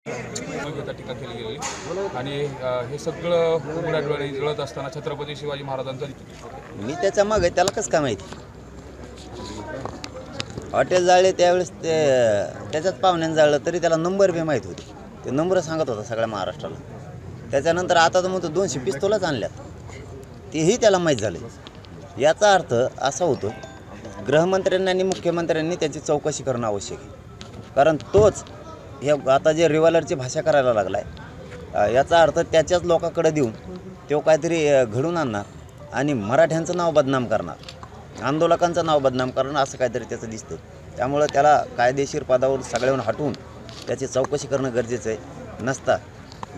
मग आता टीका केली गेली आणि हे सगळं उघड्या डोळ्याने जळत असताना छत्रपती शिवाजी महाराजांचं मी त्याच्या मागे त्याला कसं काय माहिती. हॉटेल जाळले त्यावेळेस ते त्याच्यात पाहुण्यानं जाळलं तरी त्याला नंबर बी माहीत होते. ते नंबर सांगत होता सगळ्या महाराष्ट्राला. त्याच्यानंतर आता तर म्हणतो 200 पिस्तोलच आणल्यात, तेही त्याला माहीत झालं. याचा अर्थ असा होतो गृहमंत्र्यांनी आणि मुख्यमंत्र्यांनी त्याची चौकशी करणं आवश्यक आहे. कारण तोच हे आता जे रिव्हॉल्वरची भाषा करायला लागला आहे, याचा अर्थ त्याच्याच लोकांकडे देऊन तो काहीतरी घडून आणणार आणि मराठ्यांचं नाव बदनाम करणार, आंदोलकांचं नाव बदनाम करणं, असं काहीतरी त्याचं दिसतं. त्यामुळं त्याला कायदेशीर पदावर सगळ्यांना हटवून त्याची चौकशी करणं गरजेचं आहे. नसता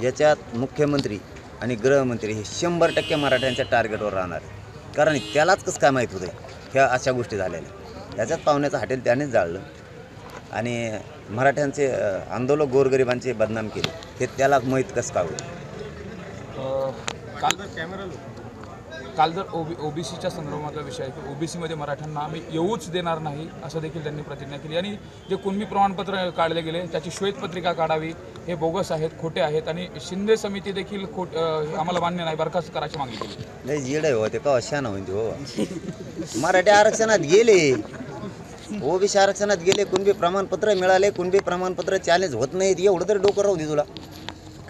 याच्यात मुख्यमंत्री आणि गृहमंत्री हे 100% मराठ्यांच्या टार्गेटवर राहणार. कारण त्यालाच कसं काय माहीत होतं ह्या अशा गोष्टी झालेल्या. त्याच्यात पाहुण्याचं हॉटेल त्यानेच जाळलं आणि मराठ्यांचे आंदोलक गोरगरिबांचे बदनाम केले, हे त्याला माहीत कसं काय होतं. काल जर ओबीसीच्या संदर्भातला विषय आहे की ओबीसीमध्ये मराठ्यांना आम्ही येऊच देणार नाही असं देखील त्यांनी प्रतिज्ञा केली आणि जे कुणबी प्रमाणपत्र काढले गेले त्याची श्वेतपत्रिका काढावी, हे बोगस आहेत, खोटे आहेत आणि शिंदे समिती देखील आम्हाला मान्य नाही, बरखास्त करायची मागणी केली. नाही जीड आहे हो ते का अशा नव्हती हो. मराठी आरक्षणात गेले, ओबीसी आरक्षणात गेले, कुणबी प्रमाणपत्र मिळाले, कुणबी प्रमाणपत्र चॅलेंज होत नाहीत, एवढं तरी डोकं राहू दे तुला.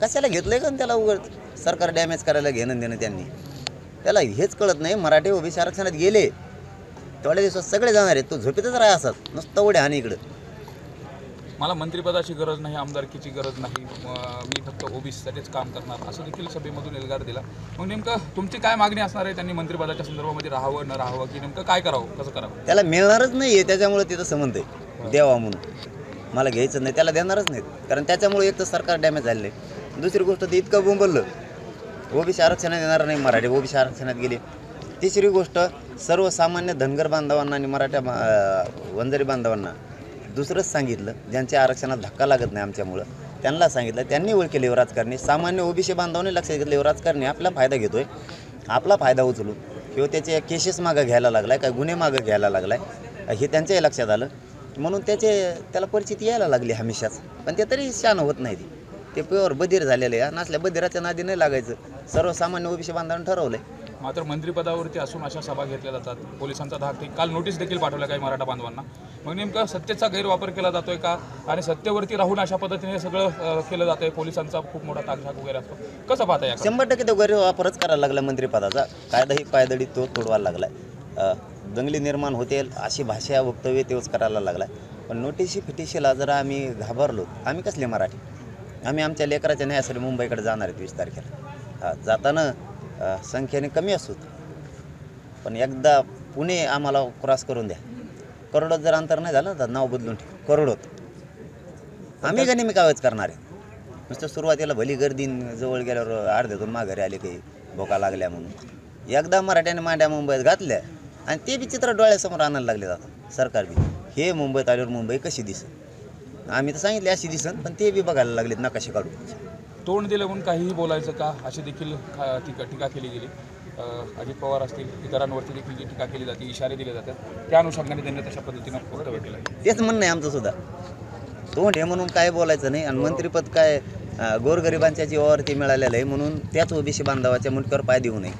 कशाला घेतलंय का त्याला उघड सरकार डॅमेज करायला घेणं देणं त्यांनी. त्याला हेच कळत नाही ओबीसी आरक्षणात गेले थोड्या दिवसात सगळे जाणार आहेत, तो झोपेतच राहा असत नुसतं उड्या आणि इकडं. मला मंत्रिपदाची गरज नाही, आमदारकीची गरज नाही, मी फक्त ओबीसीसाठीच काम करणार असं देखील सभेमधून एल्गार दिला. मग नेमकं तुमची काय मागणी असणार आहे, त्यांनी मंत्रिपदाच्या संदर्भामध्ये राहावं न राहावं की नेमकं काय करावं, कसं करावं. त्याला मिळणारच नाही आहे, त्याच्यामुळे तिथं संबंध आहे द्यावा म्हणून. मला घ्यायचं नाही, त्याला देणारच नाहीत. कारण त्याच्यामुळे एक तर सरकार डॅमेज झालेलं आहे, दुसरी गोष्ट ते इतकं बोंबललं ओबीसी आरक्षणात येणार नाही, मराठी ओबीसी आरक्षणात गेले. तिसरी गोष्ट सर्वसामान्य धनगर बांधवांना आणि मराठा वंजारी बांधवांना दुसरंच सांगितलं, ज्यांच्या आरक्षणात धक्का लागत नाही आमच्यामुळं त्यांना सांगितलं, त्यांनी ओळख केली राजकारणी. सामान्य ओबीसी बांधवांनी लक्षात घेतलं राजकारणी आपला फायदा घेतोय, आपला फायदा उचलून किंवा त्याचे केसेस मागं घ्यायला लागला आहे, काय गुन्हे मागं घ्यायला लागला आहे, हे त्यांच्याही लक्षात आलं. म्हणून त्याला परिस्थिती यायला लागली हमेशाच. पण ते तरी शान होत नाही, ते प्युअर बधीर झालेलं आहे. नसल्या बधिराच्या नादी नाही लागायचं, सर्वसामान्य ओबीसी बांधवांनी ठरवलं आहे. मात्र मंत्रिपदावरती असून अशा सभा घेतल्या जातात, पोलिसांचा धाक, काल नोटीस देखील पाठवल्या काही मराठा बांधवांना. मग नेमका सत्तेचा गैरवापर केला जातोय का आणि सत्तेवरती राहून अशा पद्धतीने सगळं केलं जातंय, पोलिसांचा खूप मोठा ताकझाक वगैरे असतो, कसं पाहता या? 100% तो गैरवापरच करायला लागला मंत्रिपदाचा. कायदाही पायदळी तो तोडवायला लागलाय, दंगली निर्माण होतील अशी भाषा वक्तव्य तेच करायला लागलाय. पण नोटीसी फिटिशीला जरा आम्ही घाबरलो. आम्ही कसले मराठी, आम्ही आमच्या लेकराच्या न्यायासाठी मुंबईकडे जाणार आहेत 20 तारखेला. जाताना संख्येने कमी असू, पण एकदा पुणे आम्हाला क्रॉस करून द्या. करोडोत जर अंतर नाही झालं तर नाव बदलून ठेव, करोडोत. आम्ही का नेहमी कावच करणार आहे. नुसतं सुरुवातीला भली गर्दी जवळ गेल्यावर अर्ध्यातून माघारी आले काही भोका लागल्या म्हणून. एकदा मराठ्याने मांड्या मुंबईत घातल्या आणि ते बी चित्र डोळ्यासमोर आणायला लागले जातात सरकार बी. हे मुंबईत आल्यावर मुंबई कशी दिसत, आम्ही तर सांगितले अशी दिसत, पण ते बी बघायला लागलेत नकाशे काढून. तोंड दिलं म्हणून काहीही बोलायचं का, अशी देखील टीका केली गेली. अजित पवार असतील, इतरांवरती देखील जी टीका केली जाते, इशारे दिले जातात, त्या अनुषंगाने त्यांनी तशा पद्धतीनं वक्तव्य केलं आहे. तेच म्हणणं आहे आमचं सुद्धा. तोंड हे म्हणून काय बोलायचं नाही आणि मंत्रिपद काय गोरगरिबांच्या जीवावरती मिळालेलं आहे म्हणून त्याच ओबीसी बांधवाच्या मुंडक्यावर पाय देऊ नये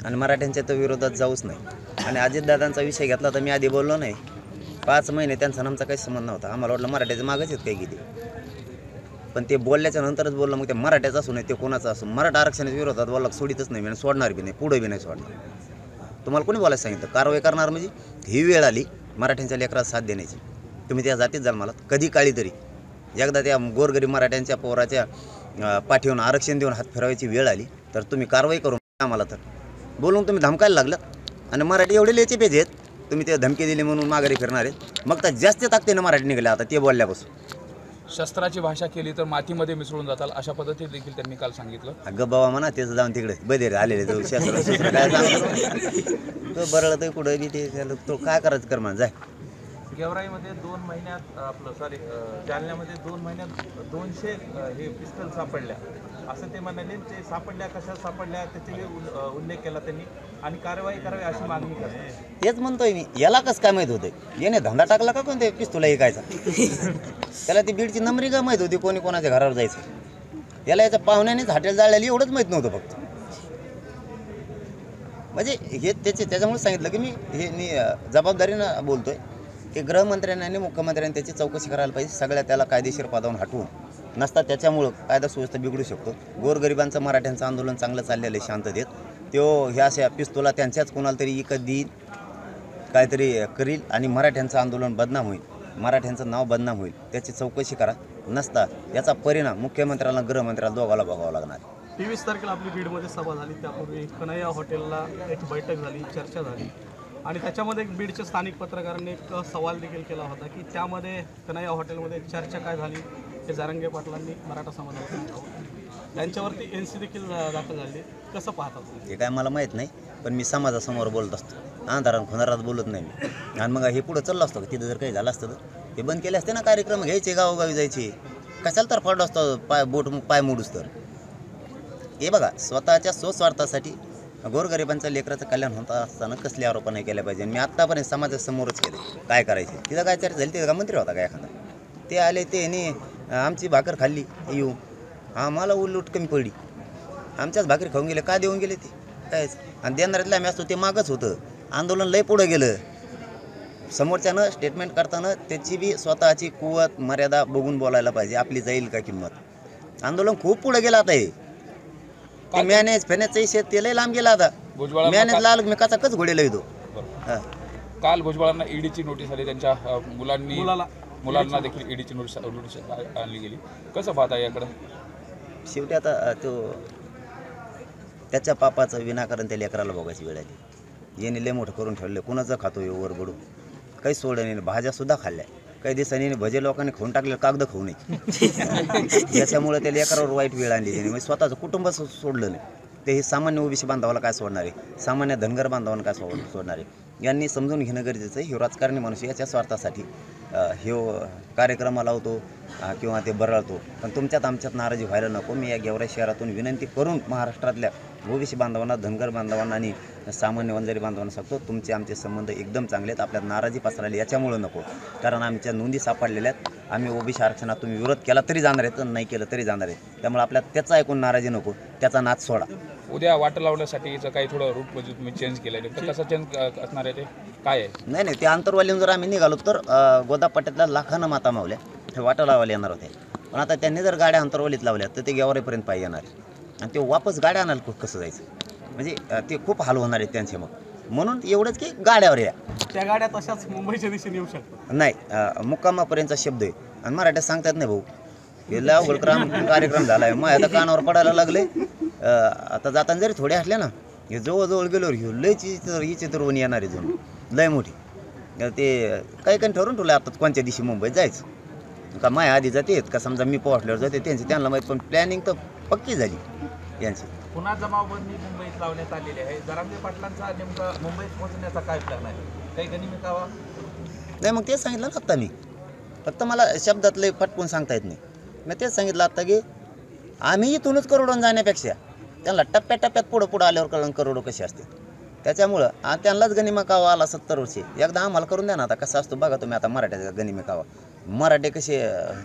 आणि मराठ्यांच्या तर विरोधात जाऊच नाही. आणि अजितदादांचा विषय घेतला तर मी आधी बोललो नाही, 5 महिने त्यांचा आमचा काही संबंध नव्हता. आम्हाला वाटलं मराठ्याचे मागच आहेत काही गेली, पण ते बोलल्याच्या नंतरच बोललं. मग ते मराठ्याचं असू नये ते कोणाचं असू, मराठा आरक्षणाच्या विरोधात बोलला सोडीतच नाही, मी सोडणार बी नाही, पुढे बी नाही सोडणार. तुम्हाला कोणी बोलायला सांगितलं कारवाई करणार? म्हणजे ही वेळ आली मराठ्यांच्या लेकरात साथ देण्याची, तुम्ही त्या जातीत जाल मला कधी काळी तरी. एकदा त्या गोरगरीब मराठ्यांच्या पोराच्या पाठीवून आरक्षण देऊन हात फिरवायची वेळ आली तर तुम्ही कारवाई करून आम्हाला तर बोलून तुम्ही धमकायला लागलं. आणि मराठी एवढे लेचे पेज आहेत, तुम्ही ते धमकी दिली म्हणून माघारी फिरणार आहेत. मग तर जास्त ताकदीनं मराठी निघाले आता ते बोलल्यापासून. शस्त्राची भाषा केली तर मातीमध्ये मिसळून जाताल अशा पद्धतीत देखील त्यांनी काल सांगितलं. अगं बाबा म्हणा तेच जाऊन तिकडे बधीर आलेले तो शस्त्र काय सांगतो तो बरळत कुठं बी ते तो काय करायचं कर म्हणा जाय. गेवराईमध्ये 2 महिन्यात जालन्यामध्ये 2 महिन्यात 200 हे पिस्टल सापडल्या असं ते म्हणाले. ते सापडल्या कशा सापडल्या त्याचे उल्लेख केला त्यांनी आणि कारवाई करावी अशी मागणी करतात. तेच म्हणतोय मी, याला कसं काय माहीत होतं? याने धंदा टाकला का कोणते पिस्तूल ऐकायचा? त्याला ती बीडची नंबरी का माहीत होती कोणी कोणाच्या घरावर जायचं? त्याला याच्या पाहुण्यानेच हॉटेल जाळलेली एवढंच माहीत नव्हतं फक्त. म्हणजे हे त्याच्यामुळे सांगितलं की मी जबाबदारीनं बोलतोय की गृहमंत्र्यांनी आणि मुख्यमंत्र्यांनी त्याची चौकशी करायला पाहिजे. सगळ्या त्याला कायदेशीर पदावरून हटवून नसता त्याच्यामुळं कायदा सुव्यवस्था बिघडू शकतो. गोरगरिबांचं मराठ्यांचं आंदोलन चांगलं चाललेलं आहे शांततेत. ह्या अशा पिस्तुला त्यांच्याच कोणाला तरी विकत देईल, काहीतरी करील आणि मराठ्यांचं आंदोलन बदनाम होईल, मराठ्यांचं नाव बदनाम होईल. त्याची चौकशी करा. नसता याचा परिणाम मुख्यमंत्र्याला गृहमंत्र्याला दोघाला बघावं लागणार. 23 तारखेला आपली बीडमध्ये सभा झाली. त्यापूर्वी कन्हैया हॉटेलला एक बैठक झाली, चर्चा झाली आणि त्याच्यामध्ये एक बीडच्या स्थानिक पत्रकारांनी एक सवाल देखील केला होता की त्यामध्ये कन्हैया हॉटेलमध्ये चर्चा काय झाली हे जरांगे पाटलांनी मराठा समाजाला सांगितलं. त्यांच्यावरती NC देखील दाखल झाली. कसं पाहतात हे काय मला माहीत नाही, पण मी समाजासमोर बोलत असतो. अंधारात खुनारात बोलत नाही मी. आणि मग हे पुढं चाललं असतं. तिथं जर काही झालं असतं तर ते बंद केले असते ना. कार्यक्रम घ्यायचे, गावोगावी जायचे. कशाला तर फाडलं असतं पाय मोडूस तर. हे बघा, स्वतःच्या स्वस्वार्थासाठी गोरगरिबांच्या लेकराचं कल्याण होत असताना कसले आरोप नाही केले पाहिजे. मी आत्तापर्यंत समाजासमोरच केले काय करायचे. तिथं काय चर्चा झाली? तिथं का मंत्री होता का एखादा? ते आले, ते आमची भाकर खाल्ली येऊ, आम्हाला उलट कमी पडली, आमच्याच भाकरी खाऊन गेले. का देऊन गेले ते कायच? आणि देणाऱ्यातलं आम्ही असतो ते मागच होतं. आंदोलन लय पुढं गेलं. समोरच्यानं स्टेटमेंट करताना त्याची बी स्वतःची कुवत मर्यादा बघून बोलायला पाहिजे. आपली जाईल का किंमत? आंदोलन खूप पुढे गेलं आता. हे मॅनेज फेनेजचं शेत ते लय लांब गेला आता. मॅनेज लाल मी कच घोडेला येतो. काल भुजबळांना ईडीची नोटीस आली. त्यांच्या मुलांना देखील ईडीची नोटीस आणली गेली. कसं पाहता याकडं? शेवटी आता त्याच्या पापाचं विनाकारण त्या लेकराला बघायची वेळ आली. याने लय मोठं करून ठेवलं. कुणाचं खातो वर बडू काही सोडणे. भाज्यासुद्धा खाल्ल्या. काही दिवसांनी भजे लोकांनी खाऊन टाकले, कागद खाऊ नये. याच्यामुळे त्या लेकरावर वाईट वेळ आणली त्याने. म्हणजे स्वतःचं कुटुंब सोडलं नाही. ते हे सामान्य ओबीसी बांधवाला काय सोडणार आहे? सामान्य धनगर बांधवांना काय सोडणार आहे? यांनी समजून घेणं गरजेचं आहे. हे राजकारणी माणूस याच्या स्वार्थासाठी हे कार्यक्रमाला लावतो किंवा ते बरळतो. पण तुमच्यात आमच्यात नाराजी व्हायला नको. मी या गेवराई शहरातून विनंती करून महाराष्ट्रातल्या ओबीसी बांधवांना, धनगर बांधवांना आणि सामान्य वंजारी बांधवांना सांगतो, तुमचे आमचे संबंध एकदम चांगले आहेत. आपल्यात नाराजी पसरायला याच्यामुळं नको. कारण आमच्या नोंदी सापडलेल्या आहेत. आम्ही ओबीसी आरक्षणात तुम्ही विरोध केला तरी जाणार आहेत, नाही केलं तरी जाणार आहे. त्यामुळे आपल्याला त्याचा ऐकून नाराजी नको, त्याचा नाच सोडा. उद्या वाट लावण्यासाठीचं काही थोडं रूट म्हणजे तुम्ही चेंज केलं आहे, तर कसं चेंज असणार आहे? ते काय आहे? नाही ते आंतरवालीहून जर आम्ही निघालो तर गोदापट्ट्यातल्या लाखानं माता मावल्या हे वाटा लावायला येणार होते. पण आता त्यांनी जर गाड्या अंतरवालीत लावल्या तर ते गेवराईपर्यंत पाहिजे येणार आणि ते वापस गाड्या आणायला कसं जायचं? म्हणजे ते खूप हाल होणार आहेत त्यांचे. मग म्हणून एवढंच की गाड्यावर या. त्या गाड्या तशाच मुंबईच्या दिशेने येऊ शकतात. नाही, मुक्कामापर्यंतचा शब्द आहे आणि मराठ्यात सांगतात नाही भाऊ. हे अवघड कार्यक्रम झाला आहे. मग आता कानावर पडायला लागले. आता जाताना जरी थोडे असले ना, हे जवळजवळ गेल्यावर घेऊ लय चित्रवणी येणार आहे जणू लय मोठी. ते काही ठरवून ठेवलं आता कोणत्या दिवशी मुंबईत जायचं का. माया आधी जाते का समजा मी पोहोचल्यावर जाते त्यांची त्यांना माहीत. पण प्लॅनिंग तर पक्की झाली यांची. पुन्हा जमावबंदी मुंबईत लावण्यात आलेली आहे. जरांगे पाटलांचा नेमका मुंबईत पोहोचण्याचा काय प्लॅन आहे? काही गनिमिकावा? नाही, मग तेच सांगितलं ना आत्ता मी. फक्त मला शब्दातले फटकून सांगता येत नाही. मी तेच सांगितलं आत्ता की आम्ही इथूनच करोडून जाण्यापेक्षा त्यांना टप्प्याटप्प्यात पुढं आल्यावर कळण करोडो कसे असते. त्याच्यामुळं त्यांनाच गनिमिकावा आला 70 वर्षे. एकदा आम्हाला करून द्या ना. आता कसं असतो बघा तुम्ही आता मराठ्याचा गनिमिकावा. मराठे कसे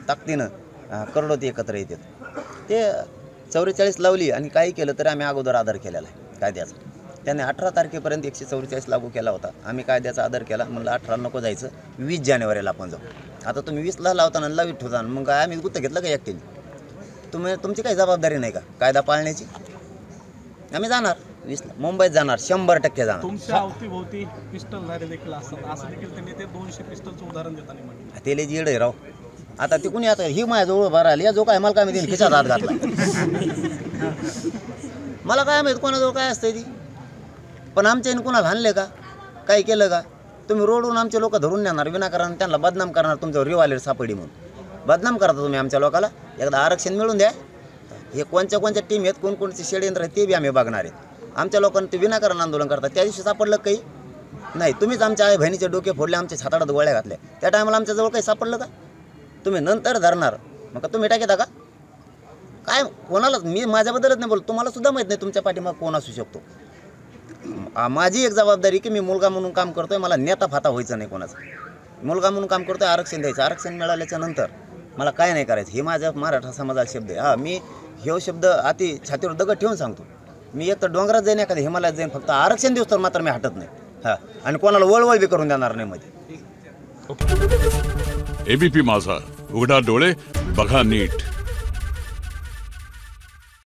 ताकदीनं करोडोत एकत्र येतात. ते 44 लावली आणि काही केलं तरी आम्ही अगोदर आदर केलेला आहे कायद्याचा. त्याने 18 तारखेपर्यंत 144 लागू केला होता. आम्ही कायद्याचा आदर केला. म्हणलं 18 नको जायचं, 20 जानेवारीला आपण जाऊ. आता तुम्ही 20ला लावताना लावीत ठेवता. मग आम्ही गुत्त घेतलं का एकट्याने? तुमची काही जबाबदारी नाही का कायदा पाळण्याची? आम्ही जाणार 20ला मुंबईत जाणार, 100% जाणार. तुमच्या अवतीभोवती पिस्टलधारी देखील असतात. असं देखील त्यांनी ते 200 पिस्टलचं उदाहरण देताना म्हटलं. ते लय जीड आहे राव. आता ते कुणी आता ही माझ्याजवळ भर आली या जो काय मला काय माहिती खिशात हात घातला. मला काय माहिती कोणाजवळ काय असतं ती. पण आमच्याने कोणाला हाणले का? काय केलं का? तुम्ही रोडवरून आमचे लोक धरून नेणार विनाकारण, त्यांना बदनाम करणार. तुमच्यावर रिवायलर सापडी म्हणून बदनाम करता तुम्ही आमच्या लोकाला. एकदा आरक्षण मिळून द्या. हे कोणच्या टीम आहेत, कोणकोणचे षडयंत्र आहेत ते बी आम्ही बघणार आहेत. आमच्या लोकांना ते विनाकारण आंदोलन करतात. त्या दिवशी सापडलं काही नाही तुम्हीच आमच्या आई बहिणीचे डोके फोडले, आमच्या छाताडात गोळ्या घातल्या. त्या टायमाला आमच्याजवळ काही सापडलं का? तुम्ही नंतर धरणार मग का तुम्ही टाकेता का काय? कोणालाच मी माझ्याबद्दलच नाही बोलतो, तुम्हाला सुद्धा माहीत नाही तुमच्या पाठीमागे कोण असू शकतो. माझी एक जबाबदारी की मी मुलगा म्हणून काम करतोय, मला नेता फाता व्हायचं नाही कोणाचा. मुलगा म्हणून काम करतोय, आरक्षण द्यायचं. आरक्षण मिळाल्याच्या नंतर मला काय नाही करायचं हे माझ्या मराठा समाजाचा शब्द आहे. हां, मी हे शब्द अति छातीवर दगड ठेवून सांगतो. मी एक तर डोंगरात जाईन, एखाद्या हिमालयात जाईन, फक्त आरक्षण दिवस तर मात्र मी हटत नाही. हां, आणि कोणाला वळवळ बी करून देणार नाही मध्ये. एबीपी माझा, उघडा डोळे बघा नीट.